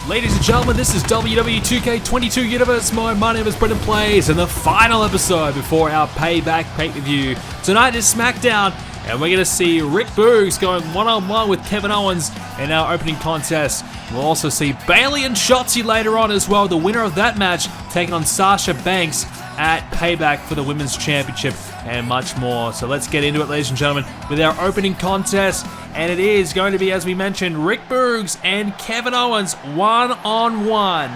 Ladies and gentlemen, this is WWE 2k22 Universe Mode. My name is BrendenPlayz, and the final episode before our Payback pay-per-view. Tonight is Smackdown, and we're going to see Boogs going one-on-one with Kevin Owens in our opening contest. We'll also see Bayley and Shotzi later on as well. The winner of that match taking on Sasha Banks at Payback for the Women's Championship and much more. So let's get into it, ladies and gentlemen, with our opening contest. And it is going to be, as we mentioned, Boogs and Kevin Owens one-on-one.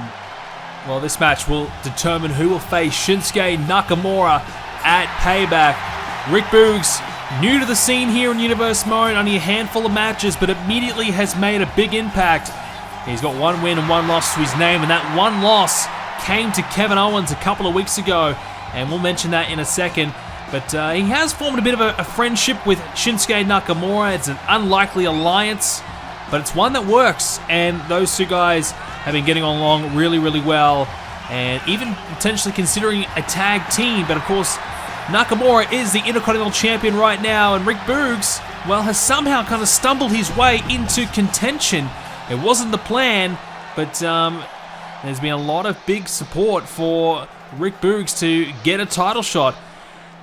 Well, this match will determine who will face Shinsuke Nakamura at Payback. Boogs, new to the scene here in Universe Mode, only a handful of matches, but immediately has made a big impact. He's got one win and one loss to his name, and that one loss came to Kevin Owens a couple of weeks ago, and we'll mention that in a second. But he has formed a bit of a friendship with Shinsuke Nakamura. It's an unlikely alliance, but it's one that works, and those two guys have been getting along really, really well, and even potentially considering a tag team. But of course, Nakamura is the Intercontinental Champion right now, and Boogs, well, has somehow kind of stumbled his way into contention. It wasn't the plan, but there's been a lot of big support for Boogs to get a title shot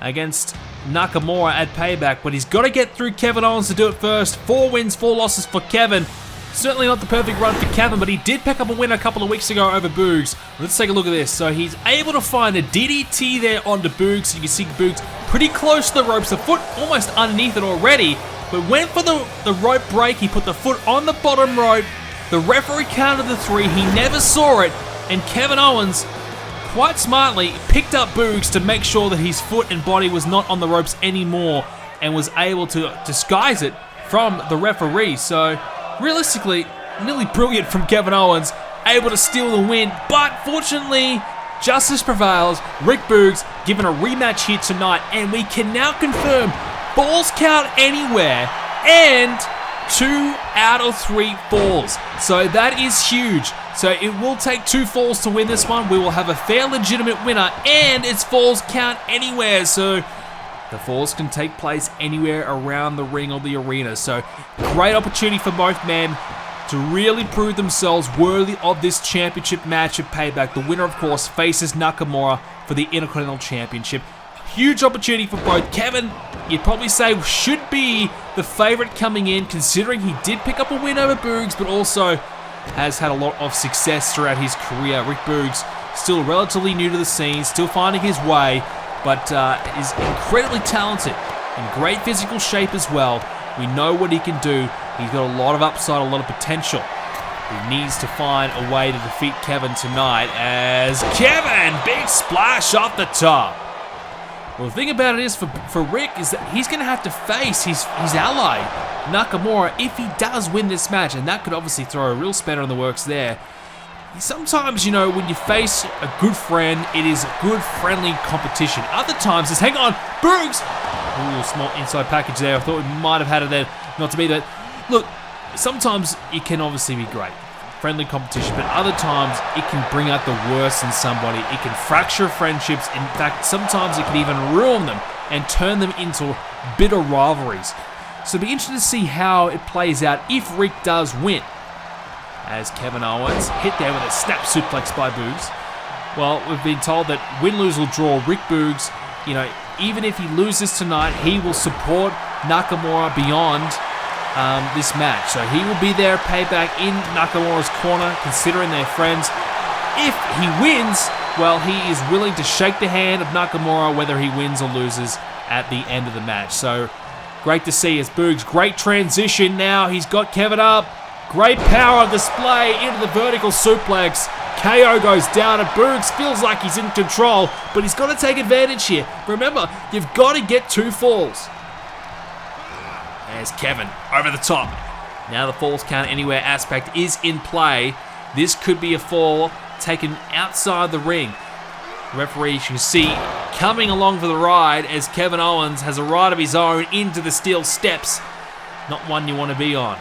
against Nakamura at Payback, but he's got to get through Kevin Owens to do it first. 4 wins, 4 losses for Kevin. Certainly not the perfect run for Kevin, but he did pick up a win a couple of weeks ago over Boogs. Let's take a look at this. So he's able to find a DDT there onto Boogs. You can see Boogs pretty close to the ropes, the foot almost underneath it already, but went for the rope break. He put the foot on the bottom rope. The referee counted the 3. He never saw it, and Kevin Owens quite smartly picked up Boogs to make sure that his foot and body was not on the ropes anymore, and was able to disguise it from the referee. So realistically, nearly brilliant from Kevin Owens, able to steal the win, but fortunately justice prevails. Boogs given a rematch here tonight, and we can now confirm falls count anywhere and 2 out of 3 falls. So that is huge. So it will take 2 falls to win this one. We will have a fair, legitimate winner, and it's falls count anywhere. So the falls can take place anywhere around the ring or the arena. So great opportunity for both men to really prove themselves worthy of this championship match at Payback. The winner, of course, faces Nakamura for the Intercontinental Championship. Huge opportunity for both. Kevin, you'd probably say, should be the favorite coming in, considering he did pick up a win over Boogs, but also has had a lot of success throughout his career. Boogs, still relatively new to the scene, still finding his way, but is incredibly talented, in great physical shape as well. We know what he can do. He's got a lot of upside, a lot of potential. He needs to find a way to defeat Kevin tonight, as Kevin, big splash off the top. Well, the thing about it is, for Rick, is that he's going to have to face his ally, Nakamura, if he does win this match, and that could obviously throw a real spanner in the works there. Sometimes, you know, when you face a good friend, it is a good, friendly competition. Other times, it's, hang on, Boogs! Ooh, small inside package there. I thought we might have had it there, not to be that. Look, sometimes it can obviously be great, friendly competition, but other times it can bring out the worst in somebody. It can fracture friendships. In fact, sometimes it can even ruin them and turn them into bitter rivalries. So it'll be interesting to see how it plays out if Rick does win. As Kevin Owens hit there with a snap suplex by Boogs. Well, we've been told that win, lose, or draw, Boogs, you know, even if he loses tonight, he will support Nakamura beyond this match. So he will be there, Payback, in Nakamura's corner, considering they're friends. If he wins, well, he is willing to shake the hand of Nakamura whether he wins or loses at the end of the match. So great to see as Boogs, great transition now. He's got Kevin up. Great power display into the vertical suplex. KO goes down and Boogs feels like he's in control, but he's got to take advantage here. Remember, you've got to get 2 falls. There's Kevin over the top. Now the falls count anywhere aspect is in play. This could be a fall taken outside the ring. The referee, you can see, coming along for the ride as Kevin Owens has a ride of his own into the steel steps. Not one you want to be on.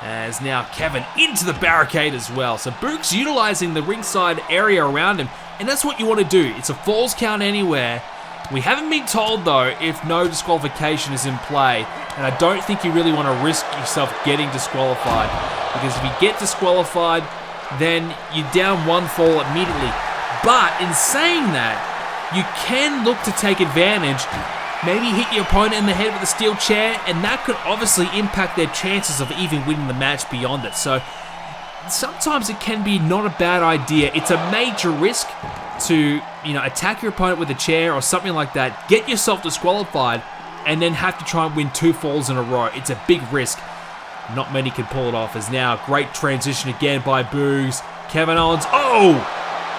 As now Kevin into the barricade as well. So Boogs utilizing the ringside area around him, and that's what you want to do. It's a falls count anywhere. We haven't been told, though, if no disqualification is in play, and I don't think you really want to risk yourself getting disqualified, because if you get disqualified, then you're down one fall immediately. But in saying that, you can look to take advantage, maybe hit your opponent in the head with a steel chair, and that could obviously impact their chances of even winning the match beyond it. So sometimes it can be not a bad idea. It's a major risk to, attack your opponent with a chair or something like that, get yourself disqualified, and then have to try and win 2 falls in a row. It's a big risk. Not many can pull it off. As now, great transition again by Boogs. Kevin Owens,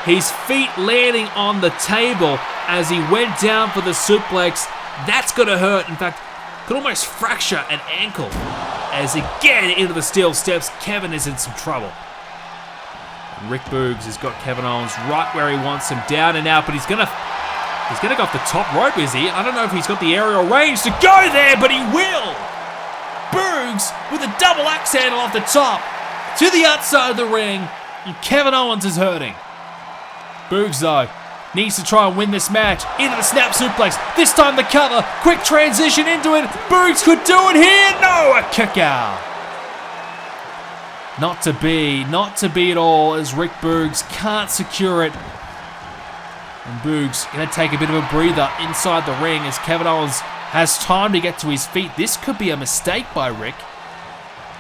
his feet landing on the table as he went down for the suplex. That's gonna hurt. In fact, could almost fracture an ankle. As again into the steel steps, Kevin is in some trouble. Rick Boogs has got Kevin Owens right where he wants him, down and out, but he's gonna go off the top rope, is he? I don't know if he's got the aerial range to go there, but he will! Boogs with a double axe handle off the top to the outside of the ring, and Kevin Owens is hurting. Boogs, though, needs to try and win this match. Into the snap suplex. This time the cover. Quick transition into it. Boogs could do it here. No, a kick out. Not to be at all, as Rick Boogs can't secure it. And Boogs going to take a bit of a breather inside the ring as Kevin Owens has time to get to his feet. This could be a mistake by Rick.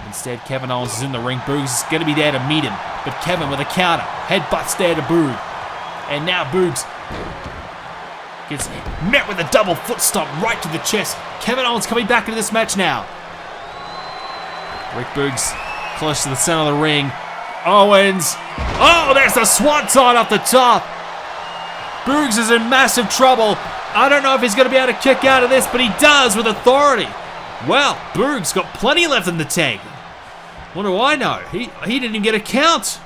Instead, Kevin Owens is in the ring. Boogs is going to be there to meet him. But Kevin with a counter. Headbutts there to Boog. And now Boogs gets met with a double foot stomp right to the chest. Kevin Owens coming back into this match now. Rick Boogs close to the center of the ring. Owens. Oh, there's the swanton off the top. Boogs is in massive trouble. I don't know if he's going to be able to kick out of this, but he does with authority. Well, Boogs got plenty left in the tank. What do I know? He didn't even get a count.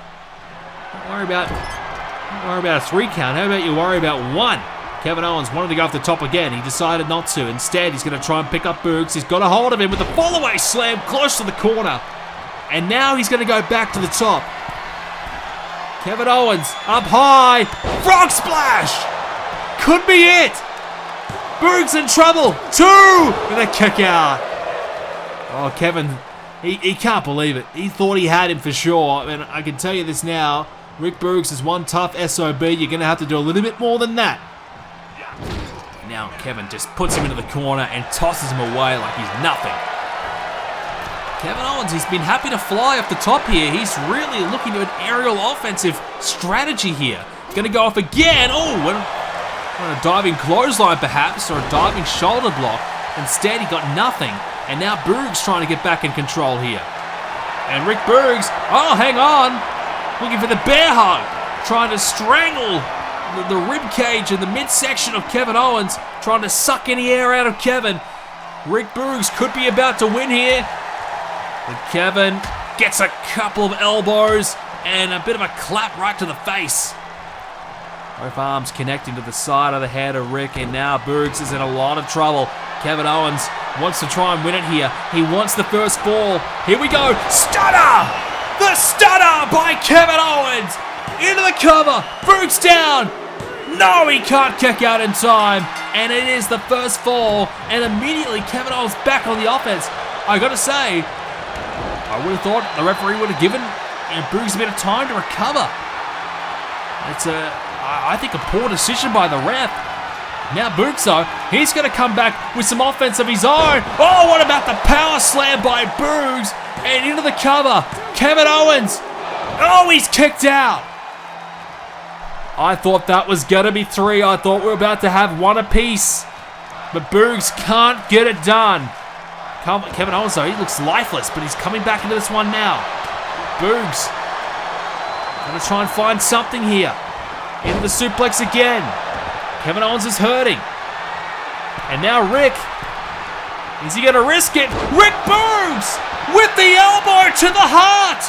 Don't worry about a 3 count. How about you worry about 1? Kevin Owens wanted to go off the top again. He decided not to. Instead, he's going to try and pick up Boogs. He's got a hold of him with a fall-away slam close to the corner. And now he's going to go back to the top. Kevin Owens up high. Frog splash! Could be it. Boogs in trouble. 2! And a kick out. Oh, Kevin, he can't believe it. He thought he had him for sure. I mean, I can tell you this now. Rick Boogs is one tough SOB. You're going to have to do a little bit more than that. Now Kevin just puts him into the corner and tosses him away like he's nothing. Kevin Owens, he's been happy to fly off the top here. He's really looking to an aerial offensive strategy here. Going to go off again. Oh, a diving clothesline perhaps, or a diving shoulder block. Instead, he got nothing. And now Boogs trying to get back in control here. And Rick Boogs, oh, hang on. Looking for the bear hug. Trying to strangle the rib cage in the midsection of Kevin Owens. Trying to suck any air out of Kevin. Rick Boogs could be about to win here. But Kevin gets a couple of elbows and a bit of a clap right to the face. Both arms connecting to the side of the head of Rick, and now Boogs is in a lot of trouble. Kevin Owens wants to try and win it here. He wants the first fall. Here we go. Stunner! The stunner by Kevin Owens! Into the cover. Boogs down. No, he can't kick out in time. And it is the first fall. And immediately Kevin Owens back on the offense. I gotta say, I would have thought the referee would have given Boogs a bit of time to recover. It's I think a poor decision by the ref. Now Boogs, though, he's going to come back with some offense of his own. Oh, what about the power slam by Boogs? And into the cover, Kevin Owens. Oh, he's kicked out. I thought that was going to be 3. I thought we were about to have 1 apiece. But Boogs can't get it done. Kevin Owens, though, he looks lifeless, but he's coming back into this one now. Boogs going to try and find something here. Into the suplex again. Kevin Owens is hurting. And now Rick. Is he going to risk it? Rick Boogs with the elbow to the heart.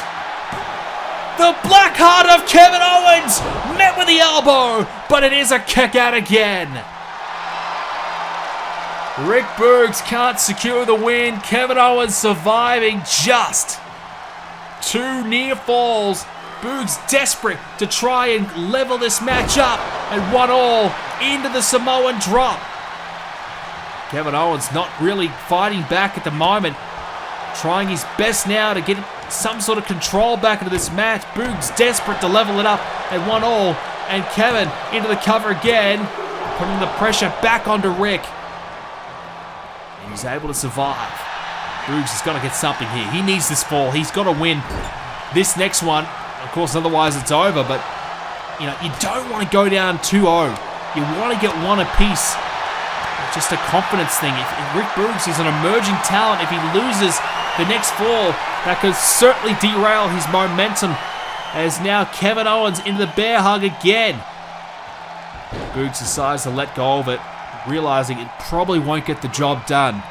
The black heart of Kevin Owens met with the elbow, but it is a kick out again. Rick Boogs can't secure the win. Kevin Owens surviving just 2 near falls. Boogs desperate to try and level this match up, and 1-all into the Samoan drop. Kevin Owens not really fighting back at the moment. trying his best now to get some sort of control back into this match. Boogs desperate to level it up at 1-1. And Kevin into the cover again, putting the pressure back onto Rick. And he's able to survive. Boogs has got to get something here. He needs this fall. He's got to win this next one. Of course, otherwise it's over. But, you know, you don't want to go down 2-0. You want to get one apiece. It's just a confidence thing. If Rick Boogs is an emerging talent, if he loses the next fall, that could certainly derail his momentum. As now Kevin Owens into the bear hug again. Boogs decides to let go of it, realizing it probably won't get the job done.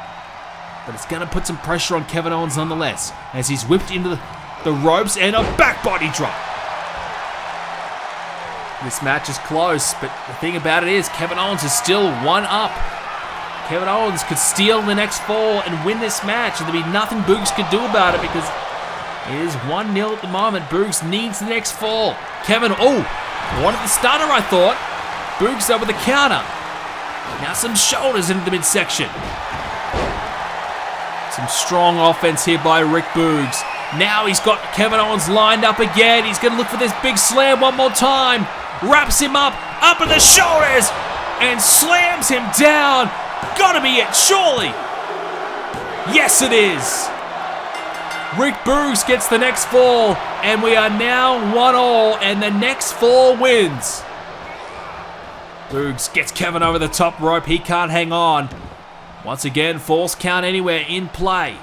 But it's going to put some pressure on Kevin Owens nonetheless, as he's whipped into the ropes and a back body drop. This match is close, but the thing about it is Kevin Owens is still 1 up. Kevin Owens could steal the next fall and win this match, and there'd be nothing Boogs could do about it because it is 1-0 at the moment. Boogs needs the next fall. Kevin, wanted the stunner, I thought. Boogs up with the counter. Now some shoulders into the midsection. Some strong offense here by Rick Boogs. Now he's got Kevin Owens lined up again. He's going to look for this big slam one more time. Wraps him up at the shoulders, and slams him down. Gotta be it, surely. Yes, it is. Rick Boogs gets the next fall, and we are now 1-1, and the next fall wins. Boogs gets Kevin over the top rope. He can't hang on. Once again, falls count anywhere in play.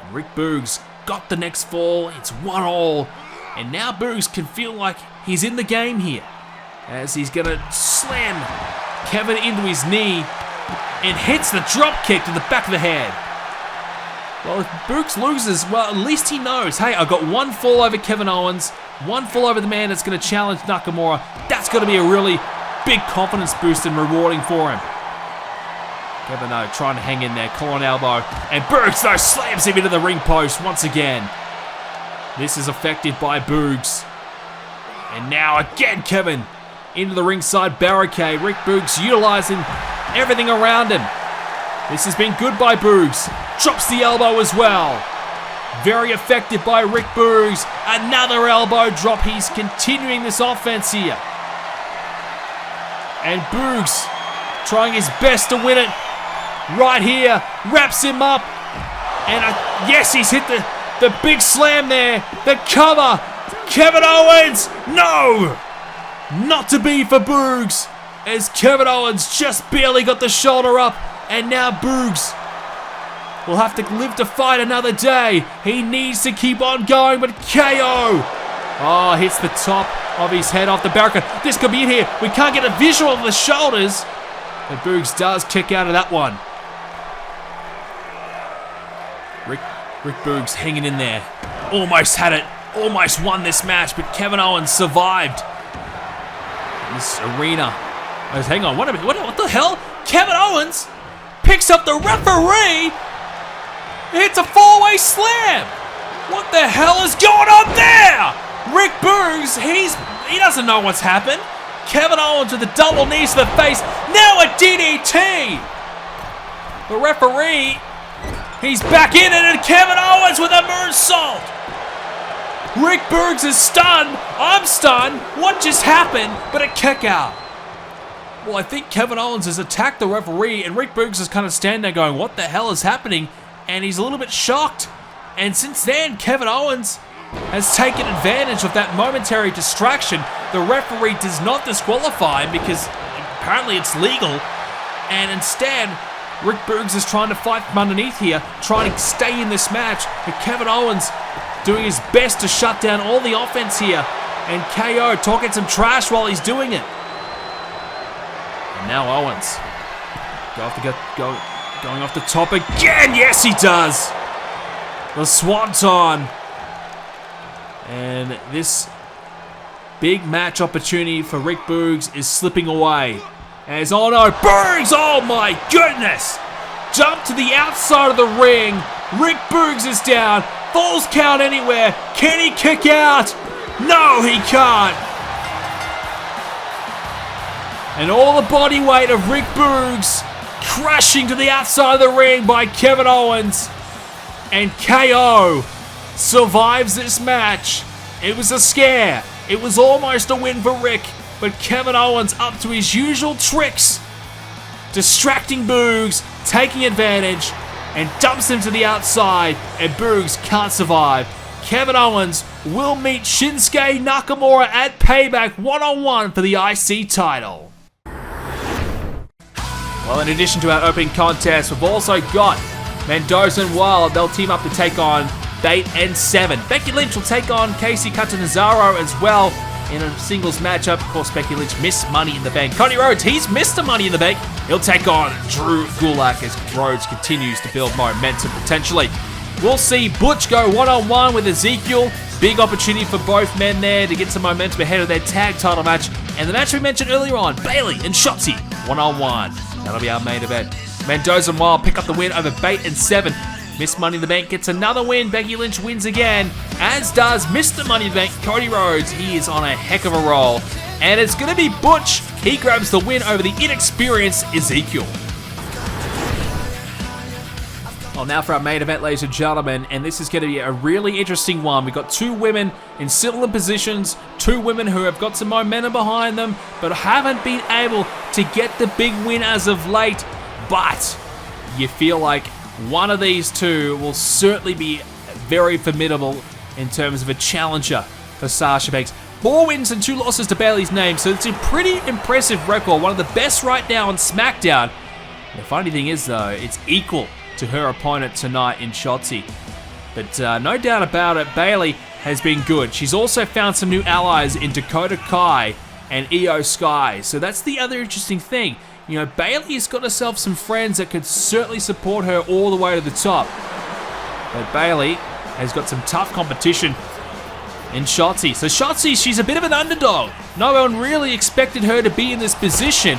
And Rick Boogs got the next fall. It's 1-1, and now Boogs can feel like he's in the game here, as he's gonna slam Kevin into his knee and hits the drop kick to the back of the head. Well, if Boogs loses, well, at least he knows, hey, I've got 1 fall over Kevin Owens, 1 fall over the man that's going to challenge Nakamura. That's going to be a really big confidence boost and rewarding for him. Kevin, though, trying to hang in there, collar elbow, and Boogs, though, slams him into the ring post once again. This is affected by Boogs. And now, again, Kevin into the ringside barricade. Rick Boogs utilizing everything around him. This has been good by Boogs. Drops the elbow as well. Very effective by Rick Boogs. Another elbow drop. He's continuing this offense here. And Boogs trying his best to win it right here. Wraps him up. And yes, he's hit the big slam there. The cover. Kevin Owens. No! Not to be for Boogs, as Kevin Owens just barely got the shoulder up, and now Boogs will have to live to fight another day. He needs to keep on going, but KO. Oh, hits the top of his head off the barricade. This could be it here. We can't get a visual of the shoulders, but Boogs does kick out of that one. Rick Boogs hanging in there. Almost had it. Almost won this match, but Kevin Owens survived. This arena. Hang on, what the hell? Kevin Owens picks up the referee. It's a 4-way slam. What the hell is going on there? Rick Boogs, he doesn't know what's happened. Kevin Owens with the double knees to the face. Now a DDT. The referee, he's back in it, and Kevin Owens with a moonsault. Rick Boogs is stunned. I'm stunned. What just happened? But a kick out. Well, I think Kevin Owens has attacked the referee, and Rick Boogs is kind of standing there going, what the hell is happening? And he's a little bit shocked. And since then, Kevin Owens has taken advantage of that momentary distraction. The referee does not disqualify him because apparently it's legal. And instead, Rick Boogs is trying to fight from underneath here, trying to stay in this match. And Kevin Owens doing his best to shut down all the offense here. And KO talking some trash while he's doing it. And now Owens going off the top again. Yes, he does. The Swanton. And this big match opportunity for Rick Boogs is slipping away. As, oh no, Boogs, oh my goodness. Jump to the outside of the ring. Rick Boogs is down. Falls count anywhere. Can he kick out? No, he can't. And all the body weight of Rick Boogs crashing to the outside of the ring by Kevin Owens. And KO survives this match. It was a scare. It was almost a win for Rick, but Kevin Owens up to his usual tricks, distracting Boogs, taking advantage, and dumps him to the outside, and Boogs can't survive. Kevin Owens will meet Shinsuke Nakamura at Payback one-on-one for the IC title. Well, in addition to our opening contest, we've also got Mendoza and Wild. They'll team up to take on Bait and 7. Becky Lynch will take on Casey Catanzaro as well in a singles matchup. Of course, Becky Lynch missed Money in the Bank. Cody Rhodes, he's missed the Money in the Bank. He'll take on Drew Gulak as Rhodes continues to build momentum potentially. We'll see Butch go one-on-one with Ezekiel. Big opportunity for both men there to get some momentum ahead of their tag title match. And the match we mentioned earlier on, Bayley and Shotzi one-on-one. That'll be our main event. Mendoza and Wild pick up the win over Bait and 7. Miss Money in the Bank gets another win. Becky Lynch wins again, as does Mr. Money in the Bank, Cody Rhodes. He is on a heck of a roll. And it's going to be Butch. He grabs the win over the inexperienced Ezekiel. Well, now for our main event, ladies and gentlemen, and this is going to be a really interesting one. We've got two women in similar positions, two women who have got some momentum behind them, but haven't been able to get the big win as of late. But you feel like one of these two will certainly be very formidable in terms of a challenger for Sasha Banks. 4 wins and 2 losses to Bayley's name, so it's a pretty impressive record. One of the best right now on Smackdown. The funny thing is, though, it's equal to her opponent tonight in Shotzi. But no doubt about it, Bayley has been good. She's also found some new allies in Dakota Kai and Io Sky. So that's the other interesting thing. You know, Bayley's got herself some friends that could certainly support her all the way to the top. But Bayley has got some tough competition in Shotzi. So Shotzi, she's a bit of an underdog. No one really expected her to be in this position.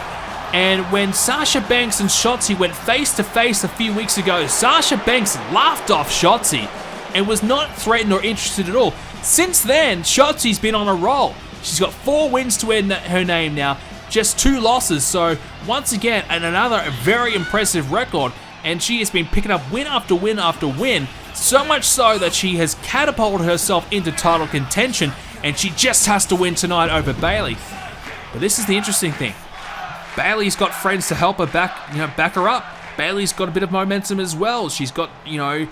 And when Sasha Banks and Shotzi went face-to-face a few weeks ago, Sasha Banks laughed off Shotzi and was not threatened or interested at all. Since then, Shotzi's been on a roll. She's got 4 wins to her name now, just 2 losses. So once again, and another very impressive record. And she has been picking up win after win after win, so much so that she has catapulted herself into title contention, and she just has to win tonight over Bayley. But this is the interesting thing. Bayley's got friends to help her back her up. Bayley's got a bit of momentum as well. She's got, a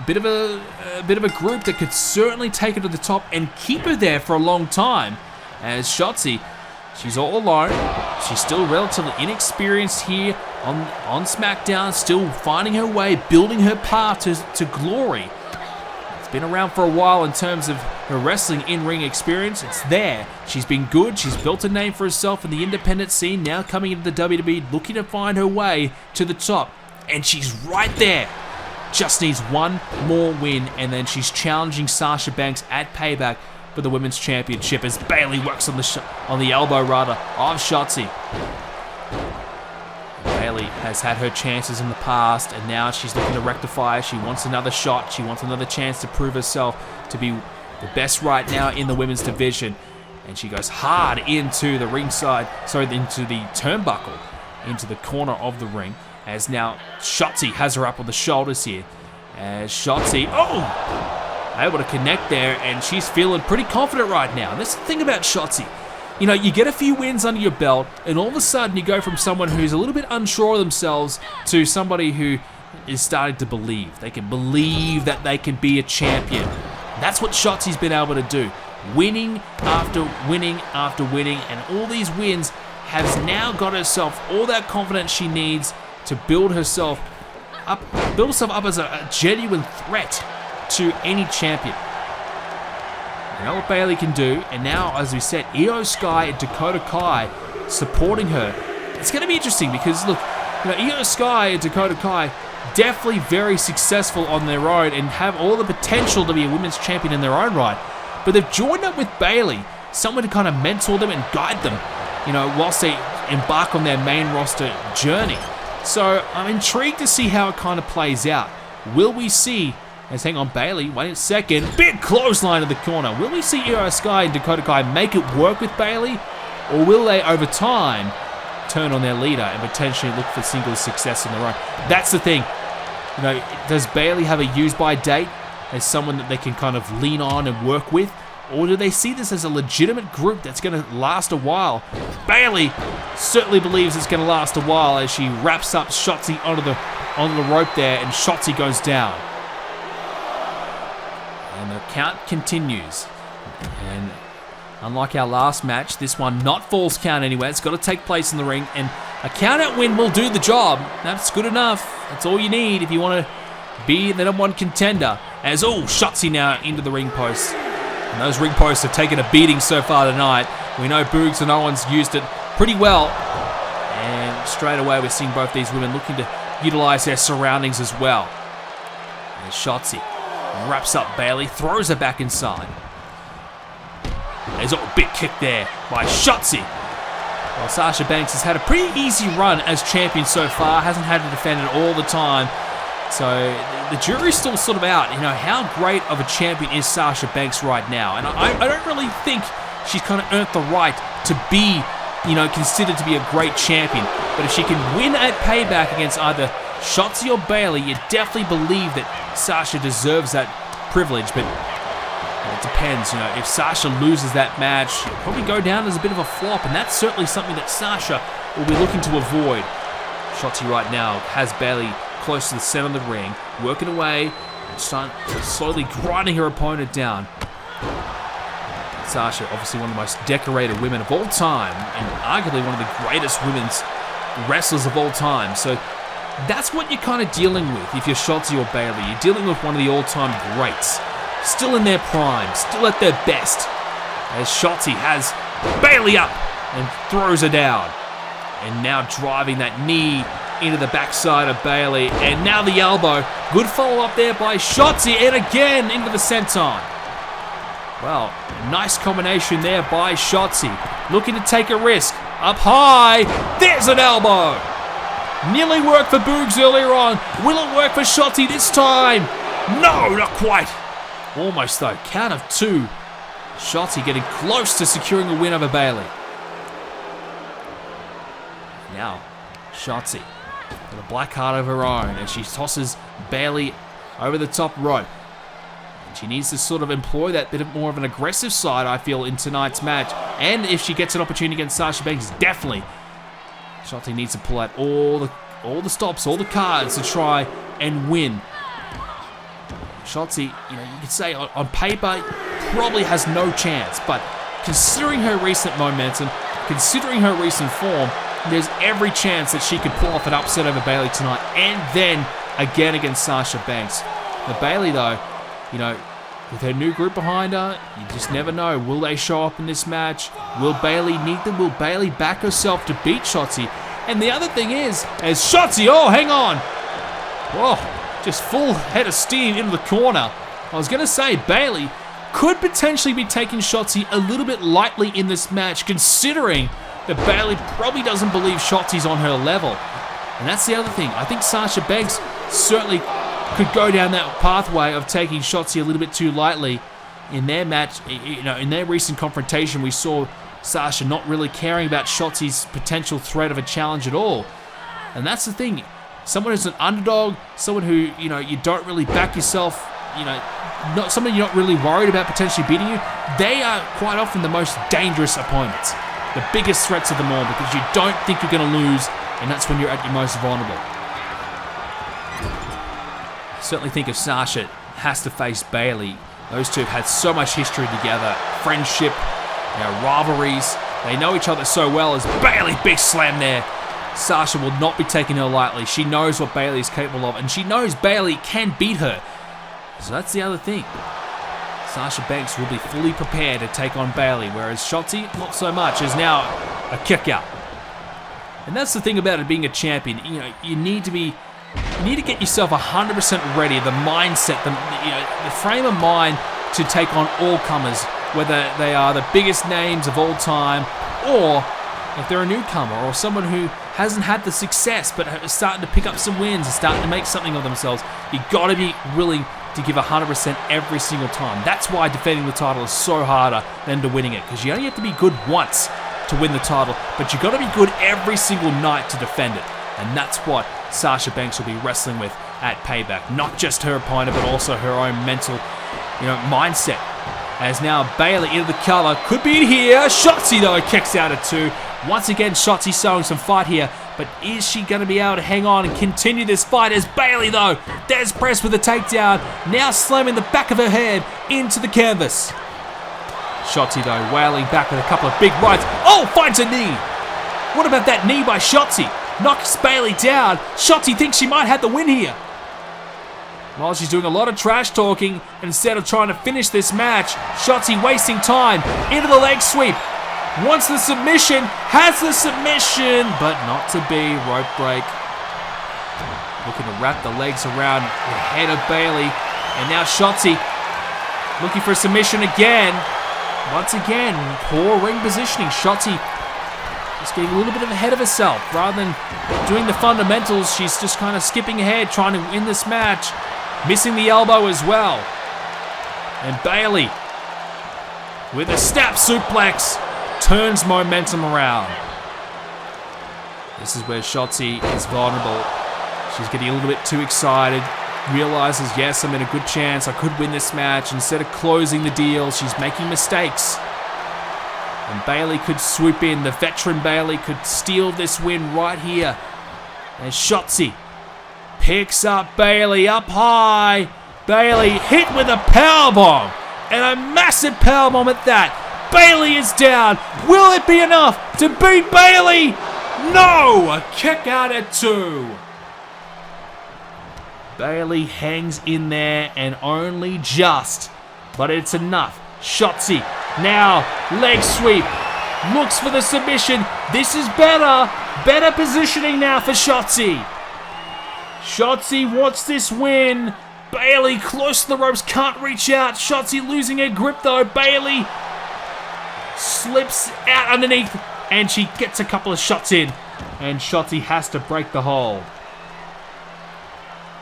bit of a group that could certainly take her to the top and keep her there for a long time. As Shotzi, she's all alone. She's still relatively inexperienced here on SmackDown, still finding her way, building her path to glory. Been around for a while in terms of her wrestling in-ring experience. It's there. She's been good. She's built a name for herself in the independent scene. Now coming into the WWE, looking to find her way to the top. And she's right there. Just needs one more win, and then she's challenging Sasha Banks at Payback for the Women's Championship as Bayley works on the elbow of Shotzi. Bayley has had her chances in the past, and now she's looking to rectify. She wants another shot. She wants another chance to prove herself to be the best right now in the women's division. And she goes hard into the into the turnbuckle, into the corner of the ring, as now Shotzi has her up on the shoulders here. As Shotzi, able to connect there, and she's feeling pretty confident right now. And that's the thing about Shotzi. You know, you get a few wins under your belt, and all of a sudden you go from someone who's a little bit unsure of themselves to somebody who is starting to believe. They can believe that they can be a champion. That's what Shotzi's been able to do. Winning after winning after winning, and all these wins has now got herself all that confidence she needs to build herself up as a genuine threat to any champion. You know what Bayley can do, and now, as we said, Io Sky and Dakota Kai supporting her. It's going to be interesting because, look, Io Sky and Dakota Kai definitely very successful on their own and have all the potential to be a women's champion in their own right. But they've joined up with Bayley, someone to kind of mentor them and guide them, whilst they embark on their main roster journey. So I'm intrigued to see how it kind of plays out. Will we see... Let's hang on, Bayley, wait a second. Big clothesline in the corner. Will we see Io Sky and Dakota Kai make it work with Bayley? Or will they, over time, turn on their leader and potentially look for singles success on their own? That's the thing. does Bayley have a use-by date as someone that they can kind of lean on and work with? Or do they see this as a legitimate group that's going to last a while? Bayley certainly believes it's going to last a while as she wraps up Shotzi onto the rope there, and Shotzi goes down. And the count continues. And unlike our last match, this one not falls count anywhere. It's got to take place in the ring, and a count-out win will do the job. That's good enough. That's all you need if you want to be the #1 contender. As, Shotzi now into the ring post. And those ring posts have taken a beating so far tonight. We know Boogs and Owens used it pretty well. And straight away we're seeing both these women looking to utilize their surroundings as well. And Shotzi wraps up Bayley, throws her back inside. There's a big kick there by Shotzi. Well, Sasha Banks has had a pretty easy run as champion so far. Hasn't had to defend it all the time. So the jury's still sort of out. How great of a champion is Sasha Banks right now? And I don't really think she's kind of earned the right to be, considered to be a great champion. But if she can win at Payback against either Shotzi or Bayley, you definitely believe that Sasha deserves that privilege. But it depends. If Sasha loses that match, she'll probably go down as a bit of a flop. And that's certainly something that Sasha will be looking to avoid. Shotzi right now has Bayley close to the center of the ring, working away, slowly grinding her opponent down. Sasha, obviously one of the most decorated women of all time, and arguably one of the greatest women's wrestlers of all time. So that's what you're kind of dealing with if you're Shotzi or Bayley. You're dealing with one of the all-time greats, still in their prime, still at their best. As Shotzi has Bayley up and throws her down. And now driving that knee into the backside of Bayley. And now the elbow. Good follow-up there by Shotzi. And again into the senton. Well, nice combination there by Shotzi. Looking to take a risk. Up high. There's an elbow. Nearly worked for Boogs earlier on. Will it work for Shotzi this time? No, not quite. Almost though. Count of 2. Shotzi getting close to securing a win over Bayley. Now, Shotzi with a black heart of her own as she tosses Bayley over the top rope. And she needs to sort of employ that bit more of an aggressive side, I feel, in tonight's match. And if she gets an opportunity against Sasha Banks, definitely Shotzi needs to pull out all the stops, all the cards to try and win. Shotzi, you could say on paper, probably has no chance. But considering her recent momentum, considering her recent form, there's every chance that she could pull off an upset over Bayley tonight and then again against Sasha Banks. But Bayley, though, with her new group behind her, you just never know. Will they show up in this match? Will Bayley need them? Will Bayley back herself to beat Shotzi? And the other thing is, as Shotzi, hang on. Whoa, just full head of steam into the corner. I was going to say, Bayley could potentially be taking Shotzi a little bit lightly in this match, considering that Bayley probably doesn't believe Shotzi's on her level. And that's the other thing. I think Sasha Banks certainly could go down that pathway of taking Shotzi a little bit too lightly. In their match, in their recent confrontation, we saw Sasha not really caring about Shotzi's potential threat of a challenge at all. And that's the thing. Someone who's an underdog, someone who, you don't really back yourself, not someone you're not really worried about potentially beating you, they are quite often the most dangerous opponents. The biggest threats of them all, because you don't think you're going to lose, and that's when you're at your most vulnerable. I certainly think if Sasha has to face Bayley, those two have had so much history together, friendship, rivalries. They know each other so well. As Bayley, big slam there. Sasha will not be taking her lightly. She knows what Bayley is capable of, and she knows Bayley can beat her. So that's the other thing. Sasha Banks will be fully prepared to take on Bayley, whereas Shotzi, not so much, is now a kick out. And that's the thing about it being a champion. You need to get yourself 100% ready. The mindset, the frame of mind to take on all comers, whether they are the biggest names of all time, or if they're a newcomer or someone who hasn't had the success but is starting to pick up some wins and starting to make something of themselves. You got to be willing to give 100% every single time. That's why defending the title is so harder than to winning it, because you only have to be good once to win the title, but you got to be good every single night to defend it. And that's what Sasha Banks will be wrestling with at Payback. Not just her opponent, but also her own mental, mindset. As now Bayley into the cover. Could be in here. Shotzi, though, kicks out at 2. Once again, Shotzi showing some fight here. But is she going to be able to hang on and continue this fight? As Bayley, though, Des press with a takedown. Now slamming the back of her head into the canvas. Shotzi, though, wailing back with a couple of big rights. Oh, finds a knee. What about that knee by Shotzi? Knocks Bayley down. Shotzi thinks she might have the win here. While she's doing a lot of trash talking, instead of trying to finish this match, Shotzi wasting time into the leg sweep. Wants the submission, has the submission, but not to be. Rope break. Looking to wrap the legs around the head of Bayley. And now Shotzi looking for a submission again. Once again, poor ring positioning. Shotzi just getting a little bit ahead of herself. Rather than doing the fundamentals, she's just kind of skipping ahead, trying to win this match. Missing the elbow as well. And Bayley, with a snap suplex, turns momentum around. This is where Shotzi is vulnerable. She's getting a little bit too excited. Realizes, yes, I'm in a good chance. I could win this match. Instead of closing the deal, she's making mistakes. And Bayley could swoop in. The veteran Bayley could steal this win right here. And Shotzi picks up Bayley up high. Bayley hit with a powerbomb. And a massive powerbomb at that. Bayley is down. Will it be enough to beat Bayley? No! A kick out at 2. Bayley hangs in there and only just. But it's enough. Shotzi now leg sweep. Looks for the submission. This is better. Better positioning now for Shotzi. Shotzi wants this win. Bayley close to the ropes, can't reach out. Shotzi losing her grip though. Bayley slips out underneath and she gets a couple of shots in. And Shotzi has to break the hold.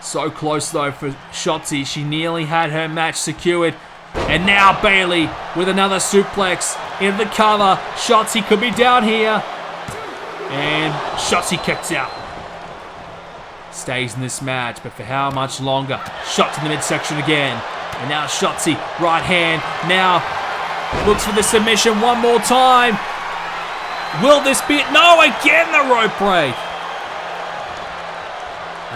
So close though for Shotzi. She nearly had her match secured. And now Bayley with another suplex in the cover. Shotzi could be down here. And Shotzi kicks out. Stays in this match, but for how much longer? Shot to the midsection again. And now Shotzi, right hand. Now looks for the submission one more time. Will this be it? No, again the rope break.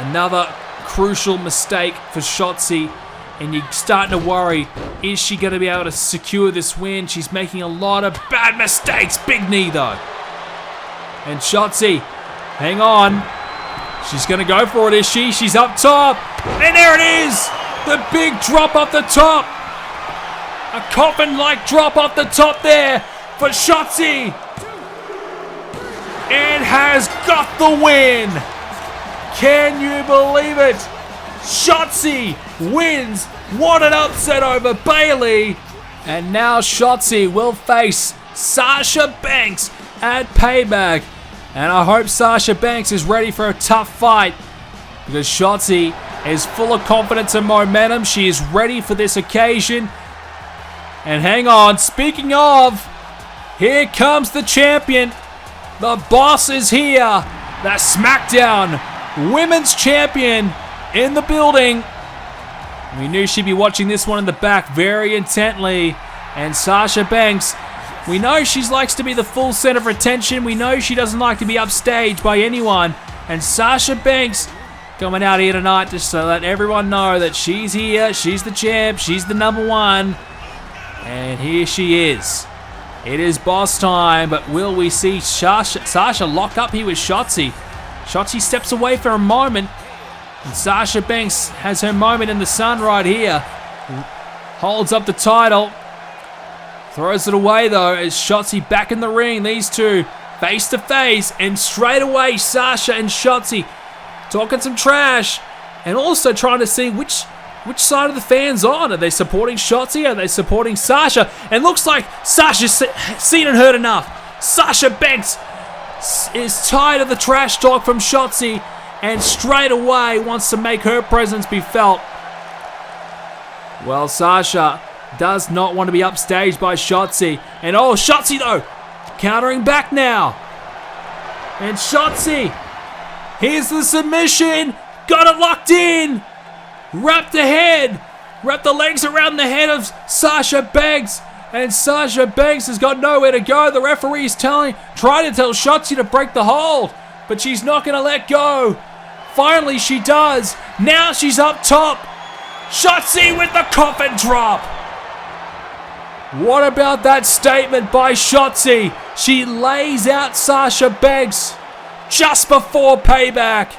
Another crucial mistake for Shotzi. And you're starting to worry, is she going to be able to secure this win? She's making a lot of bad mistakes. Big knee though. And Shotzi, hang on. She's going to go for it, is she? She's up top. And there it is. The big drop off the top. A coffin-like drop off the top there for Shotzi. And has got the win. Can you believe it? Shotzi wins. What an upset over Bayley. And now Shotzi will face Sasha Banks at Payback. And I hope Sasha Banks is ready for a tough fight, because Shotzi is full of confidence and momentum. She is ready for this occasion. And hang on, speaking of, here comes the champion. The boss is here. The Smackdown Women's Champion in the building. We knew she'd be watching this one in the back very intently. And Sasha Banks, we know she likes to be the full center of attention. We know she doesn't like to be upstaged by anyone. And Sasha Banks coming out here tonight just so that everyone know that she's here. She's the champ. She's the number one. And here she is. It is boss time, but will we see Sasha lock up here with Shotzi? Shotzi steps away for a moment. And Sasha Banks has her moment in the sun right here. Holds up the title. Throws it away though as Shotzi back in the ring. These two face to face, and straight away Sasha and Shotzi talking some trash and also trying to see which side of the fans on. Are they supporting Shotzi? Are they supporting Sasha? And looks like Sasha's seen and heard enough. Sasha Banks is tired of the trash talk from Shotzi and straight away wants to make her presence be felt. Well, Sasha does not want to be upstaged by Shotzi. And oh, Shotzi though, countering back now. And Shotzi, here's the submission. Got it locked in. Wrapped the legs around the head of Sasha Banks. And Sasha Banks has got nowhere to go. The referee is trying to tell Shotzi to break the hold. But she's not going to let go. Finally, she does. Now she's up top. Shotzi with the coffin drop. What about that statement by Shotzi? She lays out Sasha Banks just before Payback.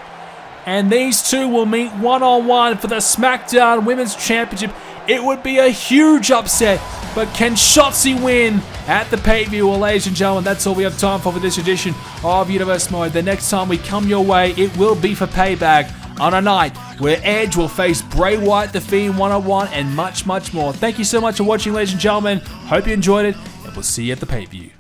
And these two will meet one-on-one for the Smackdown Women's Championship. It would be a huge upset, but can Shotzi win at the pay-per-view? Well, ladies and gentlemen, that's all we have time for this edition of Universe Mode. The next time we come your way, it will be for Payback on a night where Edge will face Bray Wyatt, The Fiend, one-on-one, and much, much more. Thank you so much for watching, ladies and gentlemen. Hope you enjoyed it, and we'll see you at the pay-per-view.